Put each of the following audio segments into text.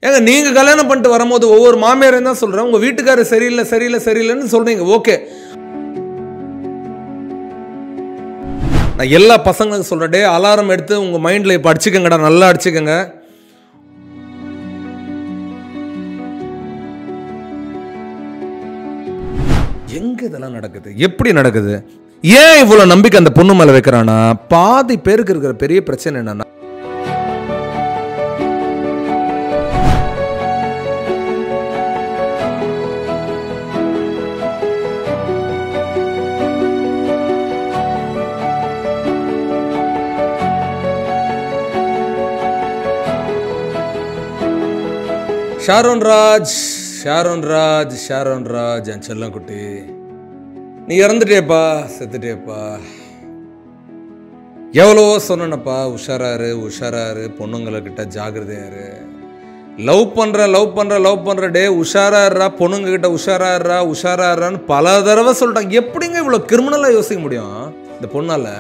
ஏங்க நீங்கள் கல்யாணம் பண்ணிட்டு வரும்போது ஒவ்வொரு மாமியாரையும் தான் சொல்கிறேன், உங்கள் வீட்டுக்காரர் சரியில்லை சரியில்லை சரியில்லைன்னு சொல்கிறீங்க. ஓகே, நான் எல்லா பசங்களுக்கும் சொல்கிறேன், டே அலாரம் எடுத்து உங்கள் மைண்டில் இப்போ அடிச்சுக்கங்கடா, நல்லா அடிச்சுக்கங்க. எங்கே இதெல்லாம் நடக்குது? எப்படி நடக்குது? ஏன் இவ்வளோ நம்பிக்கை அந்த பொண்ணு மேலே வைக்கிறானா? பாதி பேருக்கு இருக்கிற பெரிய பிரச்சனை என்னன்னா, Sharon Raj Sharon Raj Sharon Raj என் செல்லம் குட்டி, நீ இறந்துட்டேப்பா, செத்துட்டேப்பா. எவ்வளவோ சொன்னப்பா, உஷாராரு உஷாராரு, பொண்ணுங்கக்கிட்ட ஜாகிரதையாரு, லவ் பண்ணுற டே உஷாராடுறா, பொண்ணுங்கக்கிட்ட உஷாராடுறா உஷாராடுறான்னு பல தடவை சொல்லிட்டாங்க. எப்படிங்க இவ்வளோ கிரிமினலாக யோசிக்க முடியும் இந்த பொண்ணால்?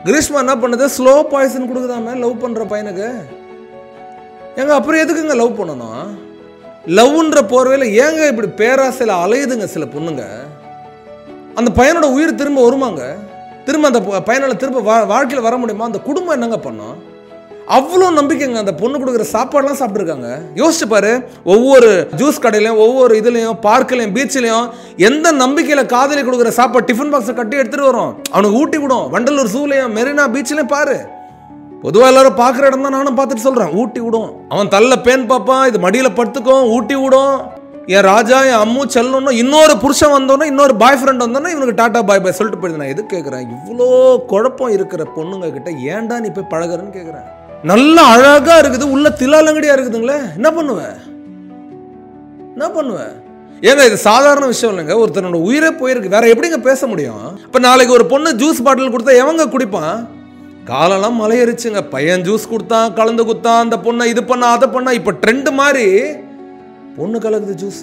கிரீஷ்மா என்ன பண்ணுது, ஸ்லோ பாய்சன் கொடுக்குதாமே லவ் பண்ணுற பையனுக்கு. ஏங்க அப்புறம் எதுக்குங்க லவ் பண்ணணும்? லவ்ன்ற போர்வையில் ஏங்க இப்படி பேராசையில் அலையுதுங்க சில பொண்ணுங்க? அந்த பையனோட உயிர் திரும்ப வருமாங்க? திரும்ப அந்த பையனால் திரும்ப வாழ்க்கையில் வர முடியுமா? அந்த குடும்பம் என்னங்க பண்ணோம்? அவ்வளோ நம்பிக்கைங்க. அந்த பொண்ணு கொடுக்குற சாப்பாடுலாம் சாப்பிட்ருக்காங்க. யோசிச்சு பாரு, ஒவ்வொரு ஜூஸ் கடையிலையும் ஒவ்வொரு இதுலையும் பார்க்லையும் பீச்சிலையும் எந்த நம்பிக்கையில் காதலி கொடுக்குற சாப்பாடு டிஃபன் பாக்ஸை கட்டி எடுத்துகிட்டு வரும், அவனுக்கு ஊட்டி விடும். வண்டலூர் ஜூலையும் மெரினா பீச்சிலையும் பாரு, பொதுவாக எல்லாரும் பார்க்குற இடம் தான், நானும் பார்த்துட்டு சொல்கிறேன், ஊட்டி விடும். அவன் தள்ள பேன் பார்ப்பான், இது மடியில் படுத்துக்கும், ஊட்டி விடும். என் ராஜா என் அம்மு செல்லணும். இன்னொரு புருஷன் வந்தோன்னா, இன்னொரு பாய் ஃப்ரெண்ட் வந்தோன்னா இவனுக்கு டாட்டா பாய் பாய் சொல்லிட்டு போயிடுது. நான் எது கேட்குறேன், இவ்வளோ குழப்பம் இருக்கிற பொண்ணுங்க கிட்ட ஏன்டா நீ போய் பழகுறன்னு கேட்குறேன். நல்லா அழகாக இருக்குது, உள்ள திலாலங்கடியாக இருக்குதுங்களே, என்ன பண்ணுவேன்? ஏங்க இது சாதாரண விஷயம் இல்லைங்க. ஒருத்தனோட உயிரே போயிருக்கு, வேற எப்படிங்க பேச முடியும்? இப்போ நாளைக்கு ஒரு பொண்ணு ஜூஸ் பாட்டில் கொடுத்தா எவங்க குடிப்பான்? காலெல்லாம் மலையரிச்சுங்க. பையன் ஜூஸ் கொடுத்தான், கலந்து குத்தான், அந்த பொண்ணை இது பண்ணா அதை பண்ணா. இப்போ ட்ரெண்ட் மாதிரி பொண்ணு கலக்குது ஜூஸ்.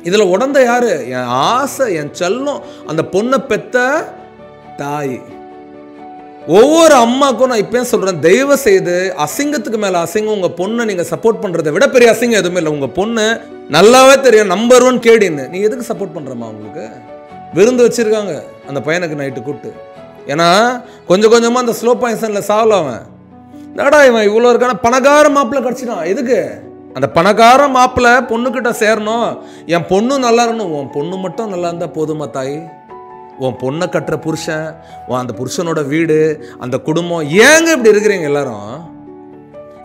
இதில் உடந்த யாரு? என் ஆசை, என் செல்லம், அந்த பொண்ணை பெத்த தாய். ஒவ்வொரு அம்மாக்கும் நான் இப்பயும் சொல்கிறேன், தயவு செய்து அசிங்கத்துக்கு மேலே அசிங்கம் உங்கள் பொண்ணை நீங்கள் சப்போர்ட் பண்ணுறதை விட பெரிய அசிங்கம் எதுவுமே இல்லை. உங்கள் பொண்ணு நல்லாவே தெரியும் நம்பர் 1 கேடின்னு, நீ எதுக்கு சப்போர்ட் பண்ணுறம்மா? உங்களுக்கு விருந்து வச்சுருக்காங்க அந்த பையனுக்கு நைட்டு கூப்பிட்டு. ஏன்னா கொஞ்சம் கொஞ்சமாக அந்த ஸ்லோ பாய்சனில் சாவல. அவன் என்னடா இவன் இவ்வளோ இருக்கான, பணக்கார மாப்பிள்ளை கிடச்சிட்டான். எதுக்கு அந்த பணக்கார மாப்பிள்ளை பொண்ணுக்கிட்ட சேரணும்? என் பொண்ணு நல்லா இருக்கணும். உன் பொண்ணு மட்டும் நல்லா இருந்தால் போதுமா தாய்? உன் பொண்ணை கட்டுற புருஷன், அந்த புருஷனோட வீடு, அந்த குடும்பம். ஏங்க இப்படி இருக்கிறீங்க எல்லாரும்?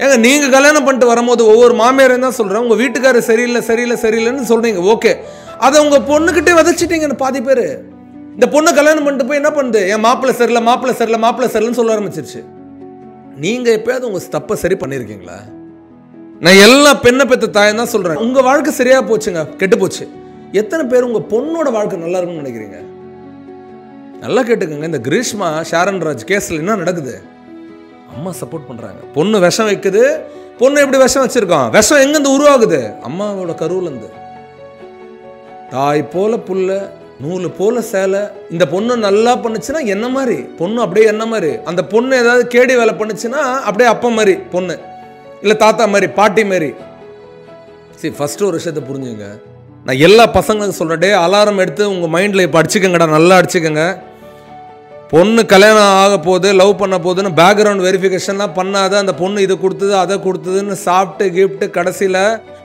ஏங்க நீங்கள் கல்யாணம் பண்ணிட்டு வரும்போது ஒவ்வொரு மாமியாரையும் தான் சொல்கிறேன், உங்கள் வீட்டுக்காரர் சரியில்லை சரியில்லை சரியில்லைன்னு சொல்கிறீங்க. ஓகே, அதை உங்கள் பொண்ணுக்கிட்டே விதைச்சிட்டீங்கன்னு பாதி பேர். இந்த பொண்ணு கல்யாணம் பண்ணிட்டு போய் என்ன பண்ணுது, என் மாப்பிள்ளை சரியில்லை மாப்பிள்ளை சரியில்லை மாப்பிள்ளை சரியில்லைன்னு சொல்ல ஆரம்பிச்சிருச்சு. நீங்கள் எப்பயாவது உங்கள் தப்பை சரி பண்ணியிருக்கீங்களா? நான் எல்லா பெண்ணை பெற்ற தாயம் தான் சொல்கிறேன். உங்கள் வாழ்க்கை சரியாக போச்சுங்க, கெட்டு போச்சு. எத்தனை பேர் உங்கள் பொண்ணோட வாழ்க்கை நல்லா இருக்குன்னு நினைக்கிறீங்க? நல்லா கேட்டுக்கோங்க. இந்த கிரீஷ்மா ஷாரோன் ராஜ் கேஸில் என்ன நடக்குது? அம்மா சப்போர்ட் பண்ணுறாங்க, பொண்ணு விஷம் வைக்குது. பொண்ணு எப்படி விஷம் வச்சிருக்கான்? விஷம் எங்கேருந்து உருவாகுது? அம்மாவோட கருவிலேருந்து. தாய் போல புள்ள, நூலு போல சேலை. இந்த பொண்ணு நல்லா பண்ணுச்சுன்னா என்ன மாதிரி பொண்ணு, அப்படியே என்ன மாதிரி. அந்த பொண்ணு ஏதாவது கேடி வேலை பண்ணுச்சுன்னா அப்படியே அப்பா மாதிரி பொண்ணு, இல்லை தாத்தா மாதிரி, பாட்டி மாதிரி. சரி, ஃபஸ்ட்டு ஒரு விஷயத்தை புரிஞ்சுங்க. நான் எல்லா பசங்களுக்கும் சொல்கிறேன், டே அலாரம் எடுத்து உங்கள் மைண்டில் இப்போ அடிச்சுக்கங்கடா, நல்லா அடிச்சுக்கங்க. பொண்ணு கல்யாணம் ஆக போகுது, லவ் பண்ண போகுதுன்னு பேக்ரவுண்ட் வெரிஃபிகேஷன்லாம் பண்ணாத. அந்த பொண்ணு இது கொடுத்தது அதை கொடுத்ததுன்னு சாப்பிட்டு கிஃப்ட்டு கடைசியில்,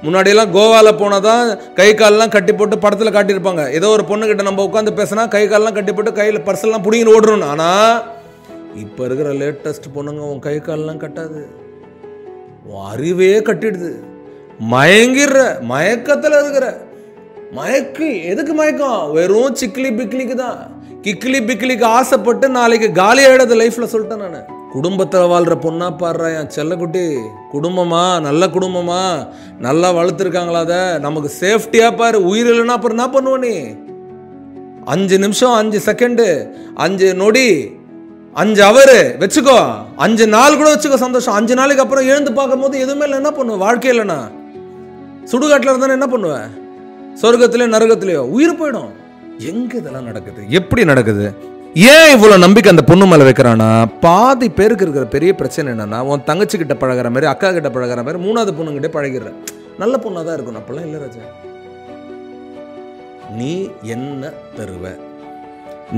முன்னாடியெல்லாம் கோவாவில் போனதான் கை காலெலாம் கட்டி போட்டு படத்தில் காட்டியிருப்பாங்க. ஏதோ ஒரு பொண்ணுக்கிட்ட நம்ம உட்காந்து பேசினா கை காலெலாம் கட்டி போட்டு கையில் பர்செல்லாம் பிடிங்கின்னு ஓடுறோன்னு. ஆனால் இப்போ இருக்கிற லேட்டஸ்ட் பொண்ணுங்க உன் கை காலெலாம் கட்டாது, உன் அறிவே கட்டிடுது. மயங்கிடுற, மயக்கத்தில் இருக்கிற. மயக்கு எதுக்கு மயக்கம்? வெறும் சிக்கிலி பிக்லிக்கு தான். கிக்கிலி பிக்கிலிக்கு ஆசைப்பட்டு நாளைக்கு காலி ஆகிடுது லைஃப்பில். சொல்லிட்டேன் நான். குடும்பத்தில் வாழ்கிற பொண்ணா பாடுறா என் செல்லக்குட்டி. குடும்பமா, நல்ல குடும்பமா, நல்லா வளர்த்துருக்காங்களா? அதை நமக்கு சேஃப்டியாக பாரு. உயிர் இல்லைன்னா அப்புறம் என்ன பண்ணுவ நீ? 5 நிமிஷம் 5 செகண்டு 5 நொடி 5 ஹவர் வச்சுக்கோ, 5 நாள் கூட வச்சுக்கோ, சந்தோஷம். 5 நாளைக்கு அப்புறம் எழுந்து பார்க்கும் போது எதுவுமே இல்லை, என்ன பண்ணுவேன்? வாழ்க்கை இல்லைண்ணா சுடுகாட்டில் இருந்தானே என்ன பண்ணுவேன்? சொர்க்கத்திலேயோ நரகத்திலேயோ உயிர் போயிடும். எங்கே இதெல்லாம் நடக்குது? எப்படி நடக்குது? ஏன் இவ்வளோ நம்பிக்கை அந்த பொண்ணு மேலே வைக்கிறான்னா, பாதி பேருக்கு இருக்கிற பெரிய பிரச்சனை என்னன்னா, உன் தங்கச்சி கிட்ட பழகிற மாதிரி, அக்கா கிட்ட பழகிற மாதிரி 3வது பொண்ணுங்கிட்டே பழகிடுற. நல்ல பொண்ணாக தான் இருக்கணும். அப்பெல்லாம் இல்லை ராஜா. நீ என்ன தருவ,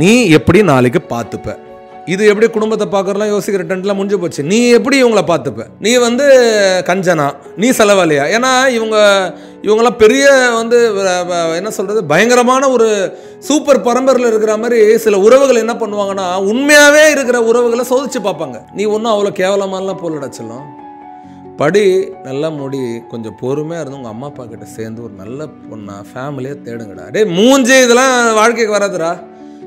நீ எப்படி நாளைக்கு பார்த்துப்ப, இது எப்படி குடும்பத்தை பார்க்கறலாம் யோசிக்கிற டென்ட்லாம் முடிஞ்சு போச்சு. நீ எப்படி இவங்கள பார்த்துப்ப, நீ கஞ்சனா, நீ செலவாளியா? ஏன்னா இவங்கெல்லாம் பெரிய என்ன சொல்கிறது, பயங்கரமான ஒரு சூப்பர் பரம்பரையில் இருக்கிற மாதிரி சில உறவுகள் என்ன பண்ணுவாங்கன்னா, உண்மையாகவே இருக்கிற உறவுகளை சோதிச்சு பார்ப்பாங்க. நீ ஒன்றும் அவ்வளோ கேவலமானலாம் போலடச்சலாம். படி, நல்லா முடி, கொஞ்சம் பொறுமையாக இருந்து உங்கள் அம்மா அப்பா கிட்ட சேர்ந்து ஒரு நல்ல பொண்ணா ஃபேமிலியாக தேடுங்கடா. டே மூஞ்சி இதெல்லாம் வாழ்க்கைக்கு வராதுடா.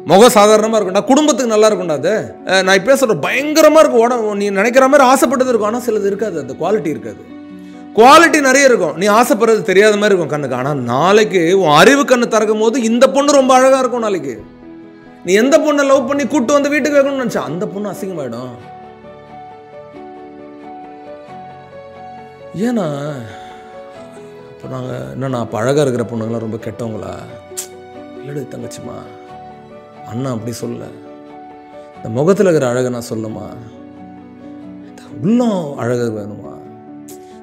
முகம் சாதாரணமாக இருக்கும்டா, குடும்பத்துக்கு நல்லா இருக்கும்டா. அது நான் இப்போ சொல்கிறேன், பயங்கரமாக இருக்கும் உடம்பு. நீ நினைக்கிற மாதிரி ஆசைப்பட்டது இருக்கும், ஆனால் சிலது இருக்காது. அந்த குவாலிட்டி இருக்காது. குவாலிட்டி நிறைய இருக்கும், நீ ஆசைப்படுறது தெரியாத மாதிரி இருக்கும் கண்ணுக்கு. ஆனால் நாளைக்கு உன் அறிவு கண்ணு திறக்கும் போது இந்த பொண்ணு ரொம்ப அழகாக இருக்கும். நாளைக்கு நீ எந்த பொண்ணை லவ் பண்ணி கூப்பிட்டு வந்து வீட்டுக்கு வைக்கணும்னு நினச்சா அந்த பொண்ணு அசிங்கமாயிடும். ஏன்னா இப்போ நாங்கள் என்னண்ணா, அப்போ அழகாக இருக்கிற பொண்ணுங்களாம் ரொம்ப கெட்டவங்களா? இல்லடி தங்கச்சிம்மா, அண்ணா அப்படி சொல்ல. இந்த முகத்தில் இருக்கிற அழகை நான் சொல்லுமா, உள்ளம் அழகு வேணுமா?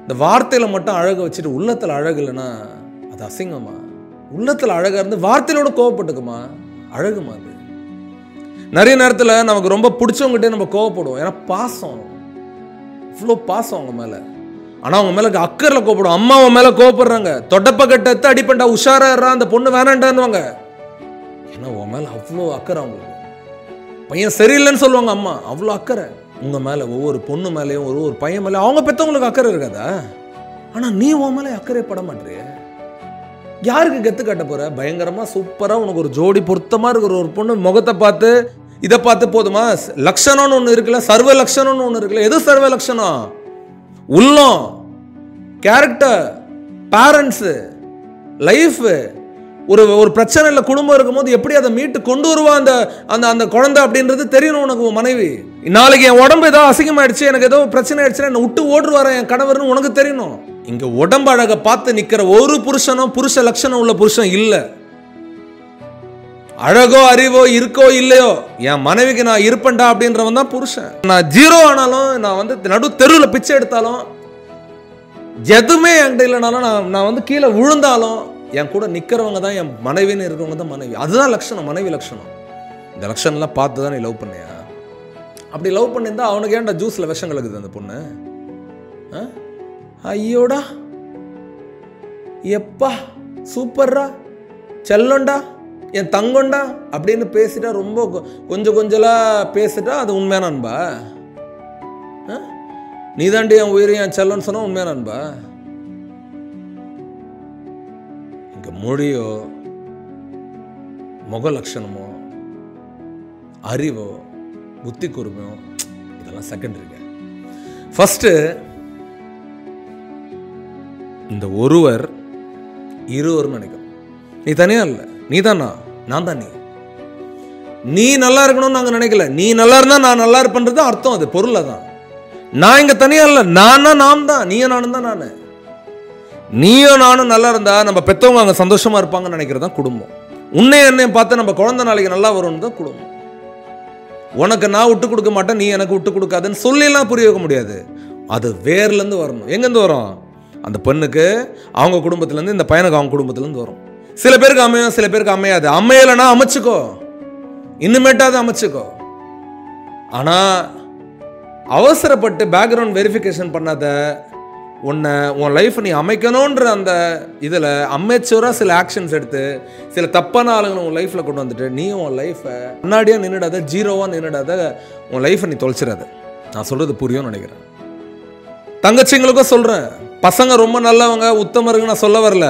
இந்த வார்த்தையில் மட்டும் அழகை வச்சுட்டு உள்ளத்தில் அழகு இல்லைன்னா அது அசிங்கமா? உள்ளத்தில் அழகாக இருந்து வார்த்தையிலோட கோவப்பட்டுக்குமா, அழகுமா? அது நிறைய நேரத்தில் நமக்கு ரொம்ப பிடிச்சவங்ககிட்டே நம்ம கோவப்படுவோம். ஏன்னா பாசம், இவ்வளோ பாசம் அவங்க மேலே. ஆனால் அவங்க மேலே அக்கறையில் கோவப்படும். அம்மா அவன் மேலே கோவப்படுறாங்க, தொட்டப்ப கட்டத்தை அடிப்பண்டா, உஷாரா, அந்த பொண்ணு வேணாண்டான்னுவாங்க. ஏன்னா உன் மேலே அவ்வளோ அக்கறை அவங்களுக்கு. பையன் சரியில்லைன்னு சொல்லுவாங்க அம்மா, அவ்வளோ அக்கறை உங்கள் மேலே. ஒவ்வொரு பொண்ணு மேலேயும் ஒரு பையன் மேலே அவங்க பெற்றவங்களுக்கு அக்கறை இருக்காதா? ஆனால் நீ உன் மேலே அக்கறை பட மாட்டேறிய. யாருக்கு கெத்து காட்ட போகிற? பயங்கரமாக சூப்பராக உனக்கு ஒரு ஜோடி பொருத்தமாக இருக்கிற ஒரு பொண்ணு முகத்தை பார்த்து இதை பார்த்து போதுமா? லட்சணம்னு ஒன்று இருக்குல்ல, சர்வ லட்சணம்னு ஒன்று இருக்குல்ல. எது சர்வ லட்சணம்? உள்ளம், கேரக்டர், பேரண்ட்ஸு, லைஃபு. ஒரு பிரச்சனை இல்லை, குடும்பம் இருக்கும்போது எப்படி அதை மீட்டு கொண்டு வருவா அந்த அந்த குழந்தை அப்படின்றது தெரியணும் உனக்கு. உன் மனைவி நாளைக்கு என் உடம்பு ஏதோ அசிங்கமாயிடுச்சு, எனக்கு ஏதோ பிரச்சனை ஆயிடுச்சுன்னா என்னை விட்டு ஓடுவார என் கணவர்னு உனக்கு தெரியணும். இங்க உடம்பு அழகை பார்த்து நிற்கிற ஒரு புருஷனும் புருஷ லட்சணம் உள்ள புருஷன் இல்லை. அழகோ அறிவோ இருக்கோ இல்லையோ, என் மனைவிக்கு நான் இருப்பேன்டா அப்படின்றவன் தான் புருஷன். நான் ஜீரோ ஆனாலும், நான் நடு தெருவில் பிச்சை எடுத்தாலும், எதுவுமே என்கிட்ட இல்லைனாலும், நான் கீழே விழுந்தாலும் என் கூட நிற்கிறவங்க தான் என் மனைவின்னு இருக்கிறவங்க தான் மனைவி. அதுதான் லட்சணம், மனைவி லட்சணம். இந்த லட்சணம்லாம் பார்த்து தான் நீ லவ் பண்ணியா? அப்படி லவ் பண்ணியிருந்தா அவனுக்கு ஏன்டா ஜூஸில் விஷம் கலக்குது அந்த பொண்ணு? ஐயோடா, எப்பா சூப்பர்ரா, செல்லண்டா, என் தங்கண்டா அப்படின்னு பேசிட்டா, ரொம்ப கொஞ்சலாம் பேசிட்டா அது உண்மையான அன்பா? நீ தாண்டி என் உயிரை என் செல்லன்னு சொன்னா உண்மையான அன்பா? இங்க மொழியோ முக லட்சணமோ அறிவோ புத்தி கூர்மையோ இதெல்லாம் செகண்டரிங்க. ஃபர்ஸ்ட் இந்த ஒருவர் இருவர் நினைக்கும். நீ தனியா இல்லை, நீ தான் நான் தான் நீ. நீ நல்லா இருக்கணும்னு நாங்கள் நினைக்கல, நீ நல்லா இருந்தா நான் நல்லா இருப்பேன்றது அர்த்தம். அது பொருளை தான். நான் இங்க தனியா இல்லை, நாம் தான், நீயும் நானும் தான். நான் நீயும் நானும் நல்லா இருந்தா நம்ம பெற்றவங்க அங்கே சந்தோஷமா இருப்பாங்கன்னு நினைக்கிறது தான் குடும்பம். என்னையும் பார்த்து நம்ம குழந்தை நாளைக்கு நல்லா வரும்னு தான் குடும்பம். உனக்கு நான் விட்டு கொடுக்க மாட்டேன், நீ எனக்கு விட்டு கொடுக்காதுன்னு சொல்லிலாம் புரிய வைக்க முடியாது. அது வேர்லேருந்து வரணும். எங்கேருந்து வரும்? அந்த பெண்ணுக்கு அவங்க குடும்பத்துலேருந்து, இந்த பையனுக்கு அவங்க குடும்பத்துலேருந்து வரும். சில பேருக்கு அமையும், சில பேருக்கு அமையாது. அமையலைன்னா அமைச்சுக்கோ, இன்னுமேட்டாவது அமைச்சுக்கோ. ஆனால் அவசரப்பட்டு பேக்ரவுண்ட் வெரிஃபிகேஷன் பண்ணாத உன் லைஃப்பை நீ அமைக்கணுன்ற அந்த இதில் அமெச்சூராக சில ஆக்ஷன்ஸ் எடுத்து சில தப்பான ஆளுங்களை உன் லைஃப்பில் கொண்டு வந்துட்டு நீ உன் லைஃப்பை முன்னாடியாக நின்றுடாத, ஜீரோவாக நின்றுடாத, உன் லைஃப்பை நீ தொலைச்சிடாத. நான் சொல்கிறது புரியும்னு நினைக்கிறேன். தங்கச்சிங்களுக்கும் சொல்கிறேன், பசங்க ரொம்ப நல்லவங்க உத்தமருங்க நான் சொல்ல வரல,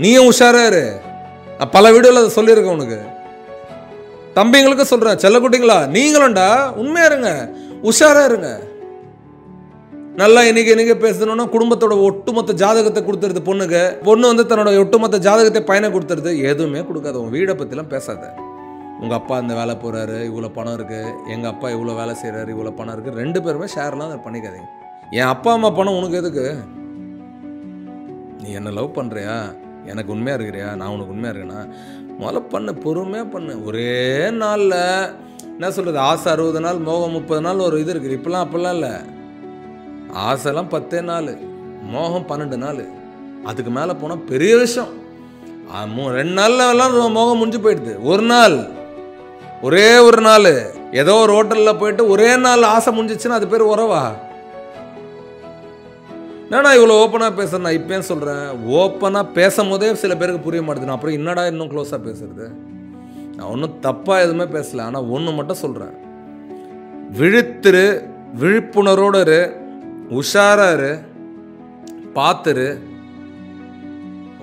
நீயும் உஷாரா இரு. நான் பல வீடியோவில் அதை சொல்லியிருக்கேன் உனக்கு. தம்பிங்களுக்கும் சொல்கிறேன், செல்லக்குட்டிங்களா நீங்களும்டா உண்மையா இருங்க, உஷாரா இருங்க. நல்லா இன்னைக்கு பேசணும்னா குடும்பத்தோட ஒட்டுமொத்த ஜாதகத்தை கொடுத்துருது பொண்ணுக்கு. பொண்ணு தன்னோட ஒட்டுமொத்த ஜாதகத்தை பையனை கொடுத்துருது. எதுவுமே கொடுக்காது. உன் வீடை பற்றிலாம் பேசாத. உங்கள் அப்பா இந்த வேலை போகிறாரு, இவ்வளோ பணம் இருக்குது, எங்கள் அப்பா இவ்வளோ வேலை செய்கிறாரு, இவ்வளோ பணம் இருக்குது, 2 பேருமே ஷேர்லாம் அதை பண்ணிக்காதீங்க. என் அப்பா அம்மா பணம் உனக்கு எதுக்கு? நீ என்ன லவ் பண்ணுறியா? எனக்கு உண்மையாக இருக்கிறியா, நான் உனக்கு உண்மையாக இருக்கேன்னா முதல்ல பண்ணு, பொறுமையாக பண்ணு. ஒரே நாளில் என்ன சொல்கிறது, ஆசை 60 நாள், மோகம் 30 நாள் ஒரு இது இருக்குது. இப்போலாம் அப்போல்லாம் இல்லை. ஆசைலாம் 10 நாள், மோகம் 12 நாள். அதுக்கு மேலே போனால் பெரிய விஷயம். 2 நாளில் எல்லாம் மோகம் முடிஞ்சு போயிடுது. ஒரு நாள், ஒரே ஒரு நாள் ஏதோ ஒரு ஹோட்டலில் போயிட்டு ஒரே நாள் ஆசை முடிஞ்சிச்சுன்னா அது பேர் உறவா? நான் இவ்வளோ ஓப்பனாக பேசுகிறேன். நான் இப்போயும் சொல்கிறேன், ஓப்பனாக பேசும் போதே சில பேருக்கு புரிய மாட்டேது. நான் அப்புறம் என்னடா இன்னும் க்ளோஸாக பேசுறது? நான் ஒன்றும் தப்பாக எதுவுமே பேசலை. ஆனால் ஒன்று மட்டும் சொல்கிறேன், விழித்திரு, விழிப்புணர்வோடு இரு, உஷாராக இரு, பார்த்துரு.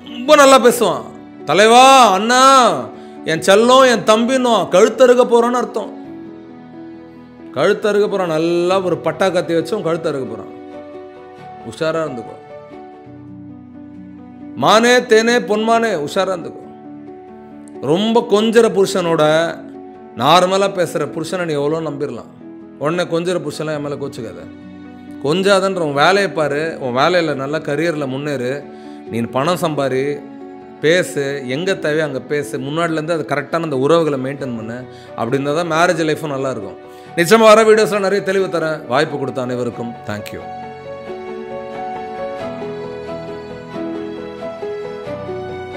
ரொம்ப நல்லா பேசுவான். தலைவா, அண்ணா, என் செல்லம், என் தம்பின்னுவான். கழுத்தறுக்க போகிறான்னு அர்த்தம். கழுத்தறுக்க போகிறான். நல்லா ஒரு பட்டா கத்தி வச்சும் கழுத்தறுக்க போகிறான். உஷாராக இருந்துக்கோ. மானே தேனே பொன்மானே, உஷாராக இருந்துக்கோ. ரொம்ப கொஞ்சிற புருஷனோட நார்மலாக பேசுகிற புருஷனை நீ எவ்வளோ நம்பிடலாம். உடனே கொஞ்சிற புருஷன்லாம் என் மேலே கோச்சுக்காத. கொஞ்சாதன்ற உன் வேலையை பாரு. உன் வேலையில் நல்லா கரியரில் முன்னேறு. நீ பணம் சம்பாரி, பேசு, எங்கே தேவையோ அங்கே பேசு. முன்னாடிலேருந்து அது கரெக்டான அந்த உறவுகளை மெயின்டைன் பண்ணு. அப்படி இருந்தால் தான் மேரேஜ் லைஃப்பும் நல்லாயிருக்கும். நிச்சயமாக வர வீடியோஸில் நிறைய தெளிவு தரேன். வாய்ப்பு கொடுத்த அனைவருக்கும் தேங்க்யூ.